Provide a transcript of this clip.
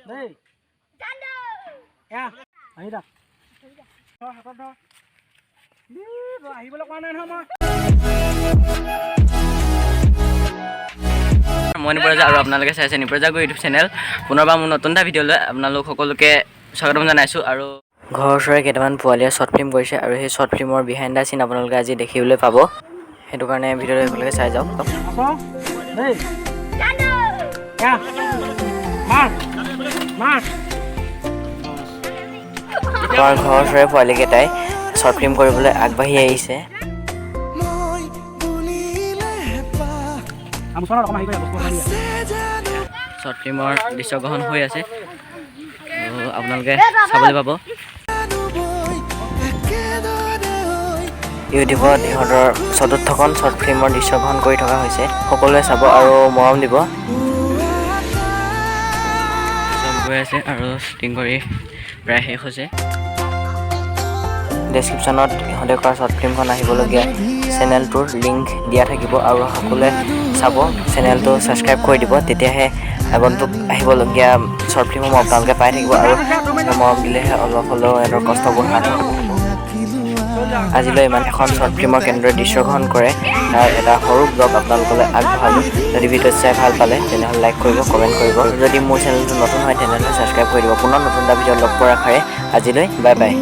Đây. Ya, ahi dah. Thôi, thôi thôi. Đi, rồi ahi bolak mana hả mà? মই নিপৰাজা আৰু আপোনালোকে চাইছে নিপৰাজাগো YouTube channel পুনৰবাৰ মোৰ নতুন এটা ভিডিঅ'লৈ আপোনালোক সকলোকে স্বাগতম জনাইছোঁ। আৰু ঘৰৰ ওচৰৰে কেইটামান পোৱালীয়ে শ্বৰ্ট ফিল্ম কৰিছে আৰু সেই শ্বৰ্ট ফিল্মৰ বিহাইণ্ড দ্য চিন আপোনালোকে আজি দেখিবলৈ পাব। সেইটো কাৰণে ভিডিঅ'টো আপোনালোকে চাই যাওক। Đây. Ya. Mar. Mar. আমাৰ ঘৰৰ ওচৰৰে পোৱালীকেইটাই শ্বৰ্ট ফিল্ম কৰিবলৈ আগবাঢ়ি আহিছে। শ্বৰ্ট ফিল্মৰ দৃশ্যগ্ৰহণ হৈ আছে, আপোনালোকে চাবলৈ পাব। ইউটিউবত ইহঁতৰ চতুৰ্থখন শ্বৰ্ট ফিল্মৰ দৃশ্যগ্ৰহণ কৰি থকা হৈছে। সকলোৱে চাব আৰু মৰম দিব। চব গৈ আছে আৰু শ্বুটিং কৰি প্ৰায় শেষ হৈছে। ডেছক্ৰিপশ্যনত ইহঁতে কৰা শ্বৰ্ট ফিল্মখন আহিবলগীয়া চেনেলটোৰ লিংক দিয়া থাকিব আৰু সকলোৱে চাব, চেনেলটো ছাবস্ক্ৰাইব কৰি দিব, তেতিয়াহে আগন্তুক আহিবলগীয়া শ্বৰ্ট ফিল্মসমূহ আপোনালোকে পাই থাকিব আৰু মৰম দিলেহে অলপ হ'লেও সিহঁতৰ কষ্টবোৰ সাৰ্থক হ'ব। আজিলৈ ইমান এখন শ্বৰ্ট ফিল্মৰ কেনেদৰে দৃশ্যগ্ৰহণ কৰে তাৰ এটা সৰু ব্লগ আপোনালোকলৈ আগবঢ়ালোঁ। যদি ভিডিঅ'টো চাই ভাল পালে তেনেহ'লে লাইক কৰিব, কমেণ্ট কৰিব। যদি মোৰ চেনেলটো নতুন হয় তেনেহ'লে ছাবস্ক্ৰাইব কৰি দিব। পুনৰ নতুন এটা ভিডিঅ'ত লগ পোৱাৰ আশাৰে আজিলৈ বাই বাই।